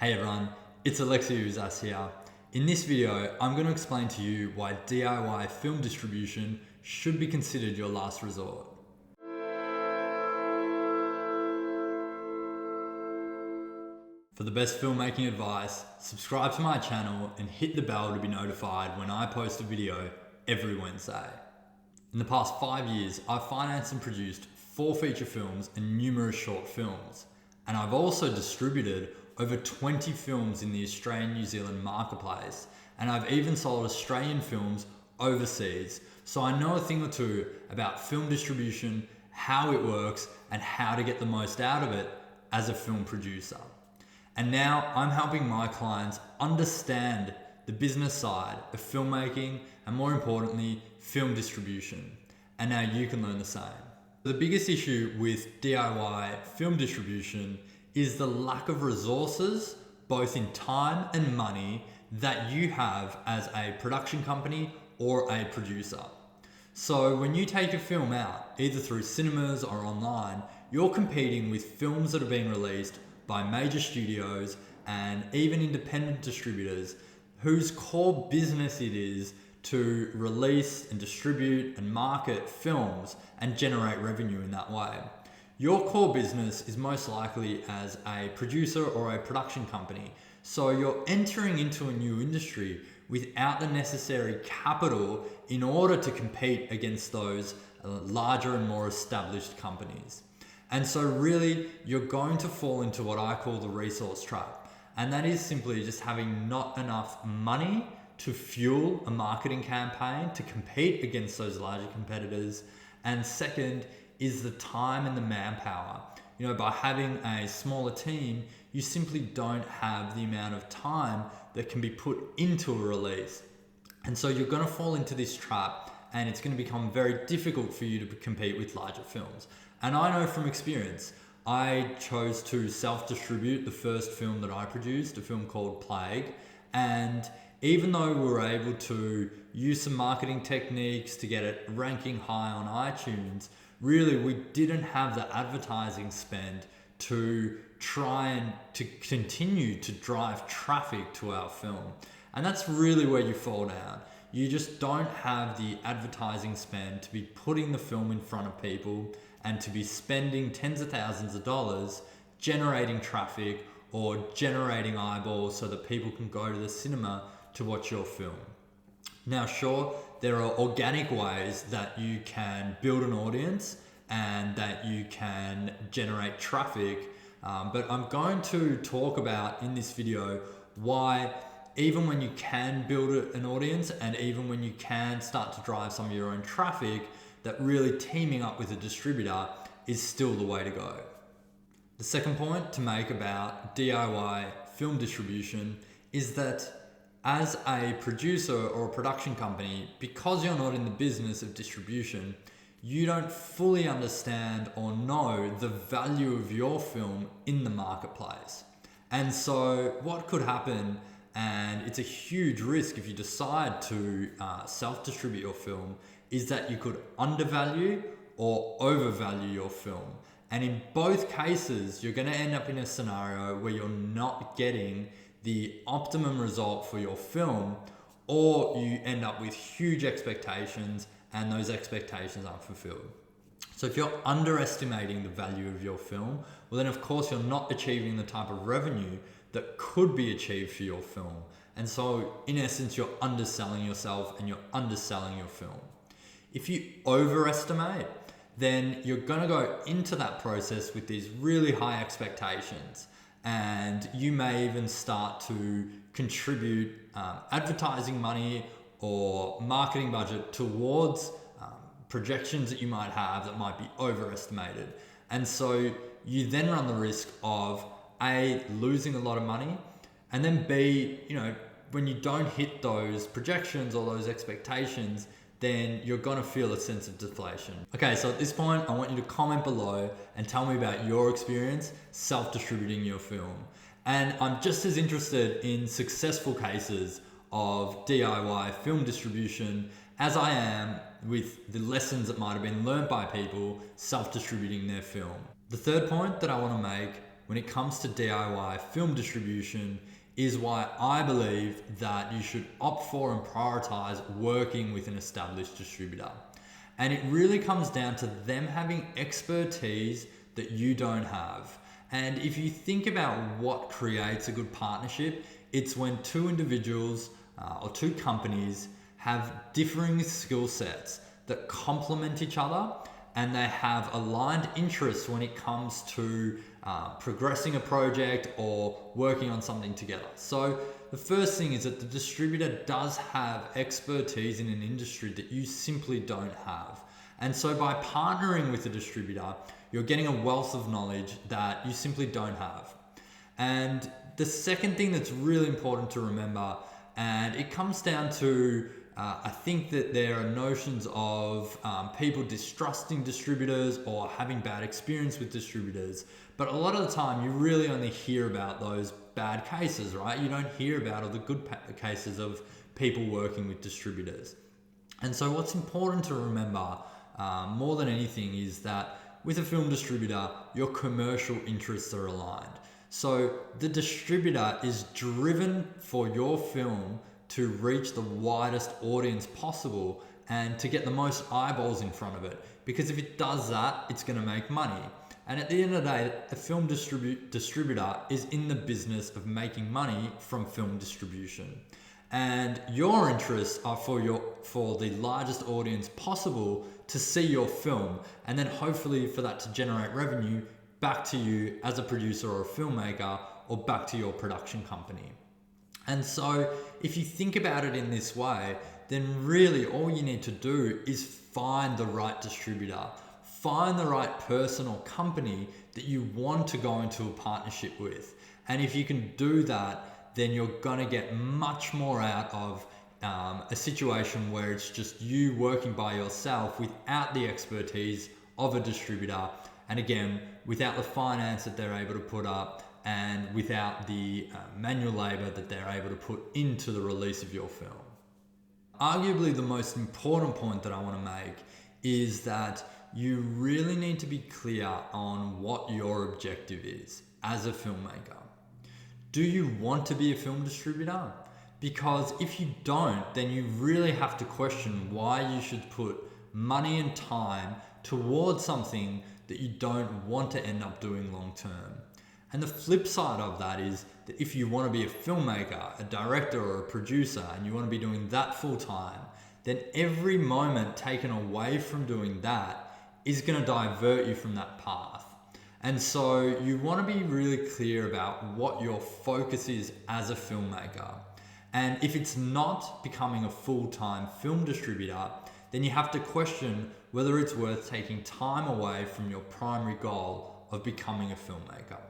Hey everyone, it's Uzas here. In this video, I'm going to explain to you why DIY film distribution should be considered your last resort. For the best filmmaking advice, subscribe to my channel and hit the bell to be notified when I post a video every Wednesday. In the past 5 years, I've financed and produced 4 feature films and numerous short films. And I've also distributed over 20 films in the Australian-New Zealand marketplace. And I've even sold Australian films overseas. So I know a thing or two about film distribution, how it works, and how to get the most out of it as a film producer. And now I'm helping my clients understand the business side of filmmaking and, more importantly, film distribution. And now you can learn the same. The biggest issue with DIY film distribution is the lack of resources, both in time and money, that you have as a production company or a producer. So when you take a film out, either through cinemas or online, you're competing with films that are being released by major studios and even independent distributors whose core business it is to release and distribute and market films and generate revenue in that way. Your core business is most likely as a producer or a production company. So you're entering into a new industry without the necessary capital in order to compete against those larger and more established companies. And so really, you're going to fall into what I call the resource trap. And that is simply just having not enough money to fuel a marketing campaign to compete against those larger competitors. And second is the time and the manpower. By having a smaller team, you simply don't have the amount of time that can be put into a release. And so you're going to fall into this trap, and it's going to become very difficult for you to compete with larger films. And I know from experience, I chose to self-distribute the first film that I produced, a film called Plague. And even though we were able to use some marketing techniques to get it ranking high on iTunes, really we didn't have the advertising spend to try and to continue to drive traffic to our film. And that's really where you fall down. You just don't have the advertising spend to be putting the film in front of people and to be spending tens of thousands of dollars generating traffic or generating eyeballs so that people can go to the cinema to watch your film. Now, sure, there are organic ways that you can build an audience and that you can generate traffic, but I'm going to talk about in this video why even when you can build an audience and even when you can start to drive some of your own traffic, that really teaming up with a distributor is still the way to go. The second point to make about DIY film distribution is that as a producer or a production company, because you're not in the business of distribution, you don't fully understand or know the value of your film in the marketplace. And so what could happen, and it's a huge risk if you decide to self-distribute your film, is that you could undervalue or overvalue your film. And in both cases, you're going to end up in a scenario where you're not getting the optimum result for your film, or you end up with huge expectations and those expectations aren't fulfilled. So if you're underestimating the value of your film, well then of course you're not achieving the type of revenue that could be achieved for your film. And so in essence, you're underselling yourself and you're underselling your film. If you overestimate, then you're going to go into that process with these really high expectations. And you may even start to contribute advertising money or marketing budget towards projections that you might have that might be overestimated. And so you then run the risk of A, losing a lot of money, and then B, when you don't hit those projections or those expectations, then you're going to feel a sense of deflation. Okay, so at this point, I want you to comment below and tell me about your experience self-distributing your film. And I'm just as interested in successful cases of DIY film distribution as I am with the lessons that might have been learned by people self-distributing their film. The third point that I want to make when it comes to DIY film distribution is why I believe that you should opt for and prioritize working with an established distributor. And it really comes down to them having expertise that you don't have. And if you think about what creates a good partnership, it's when two individuals or two companies have differing skill sets that complement each other, and they have aligned interests when it comes to progressing a project or working on something together. So the first thing is that the distributor does have expertise in an industry that you simply don't have. And so by partnering with a distributor, you're getting a wealth of knowledge that you simply don't have. And the second thing that's really important to remember, and it comes down to, I think that there are notions of people distrusting distributors or having bad experience with distributors. But a lot of the time, you really only hear about those bad cases, right? You don't hear about all the good cases of people working with distributors. And so what's important to remember more than anything is that with a film distributor, your commercial interests are aligned. So the distributor is driven for your film to reach the widest audience possible and to get the most eyeballs in front of it. Because if it does that, it's going to make money. And at the end of the day, a film distributor is in the business of making money from film distribution. And your interests are for the largest audience possible to see your film, and then hopefully for that to generate revenue back to you as a producer or a filmmaker, or back to your production company. And so if you think about it in this way, then really all you need to do is find the right distributor, find the right person or company that you want to go into a partnership with. And if you can do that, then you're gonna get much more out of a situation where it's just you working by yourself without the expertise of a distributor. And again, without the finance that they're able to put up, and without the manual labor that they're able to put into the release of your film. Arguably the most important point that I want to make is that you really need to be clear on what your objective is as a filmmaker. Do you want to be a film distributor? Because if you don't, then you really have to question why you should put money and time towards something that you don't want to end up doing long term. And the flip side of that is that if you want to be a filmmaker, a director or a producer, and you want to be doing that full time, then every moment taken away from doing that is going to divert you from that path. And so you want to be really clear about what your focus is as a filmmaker. And if it's not becoming a full-time film distributor, then you have to question whether it's worth taking time away from your primary goal of becoming a filmmaker.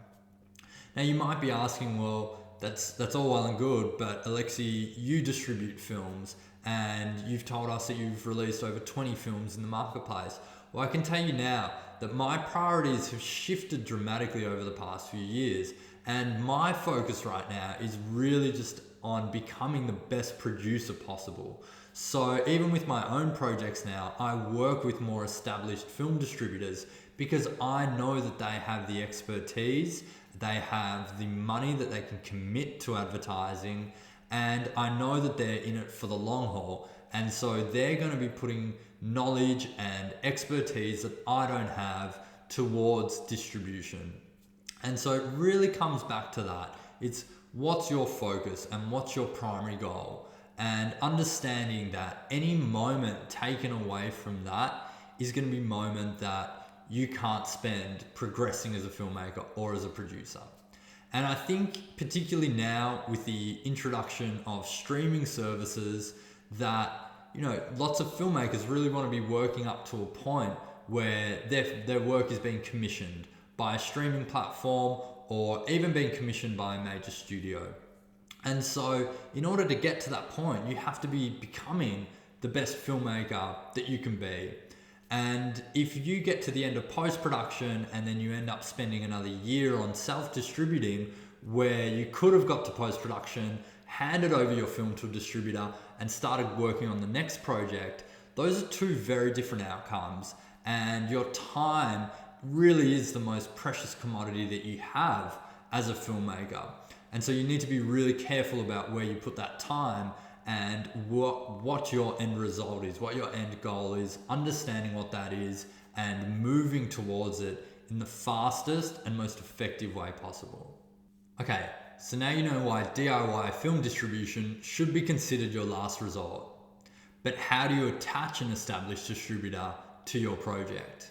Now you might be asking, well, that's all well and good, but Alexi, you distribute films and you've told us that you've released over 20 films in the marketplace. Well, I can tell you now that my priorities have shifted dramatically over the past few years, and my focus right now is really just on becoming the best producer possible. So even with my own projects now, I work with more established film distributors because I know that they have the expertise, they have the money that they can commit to advertising, and I know that they're in it for the long haul. And so they're going to be putting knowledge and expertise that I don't have towards distribution. And so it really comes back to that. It's what's your focus and what's your primary goal? And understanding that any moment taken away from that is going to be a moment that you can't spend progressing as a filmmaker or as a producer. And I think particularly now with the introduction of streaming services that, lots of filmmakers really want to be working up to a point where their work is being commissioned by a streaming platform or even being commissioned by a major studio. And so in order to get to that point, you have to be becoming the best filmmaker that you can be. And if you get to the end of post-production and then you end up spending another year on self-distributing, where you could have got to post-production, handed over your film to a distributor and started working on the next project, those are two very different outcomes. And your time really is the most precious commodity that you have as a filmmaker. And so you need to be really careful about where you put that time and what your end result is, what your end goal is, understanding what that is and moving towards it in the fastest and most effective way possible. Okay, so now you know why DIY film distribution should be considered your last resort. But how do you attach an established distributor to your project?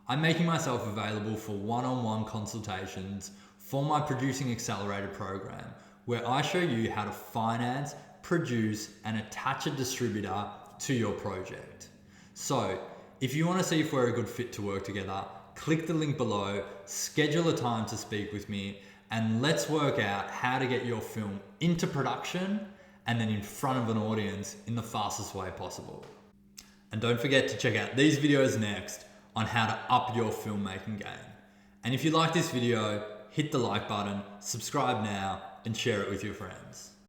I'm making myself available for one-on-one consultations for my Producing Accelerator program, where I show you how to finance, produce, and attach a distributor to your project. So, if you want to see if we're a good fit to work together, click the link below, schedule a time to speak with me, and let's work out how to get your film into production and then in front of an audience in the fastest way possible. And don't forget to check out these videos next on how to up your filmmaking game. And if you like this video, hit the like button, subscribe now, and share it with your friends.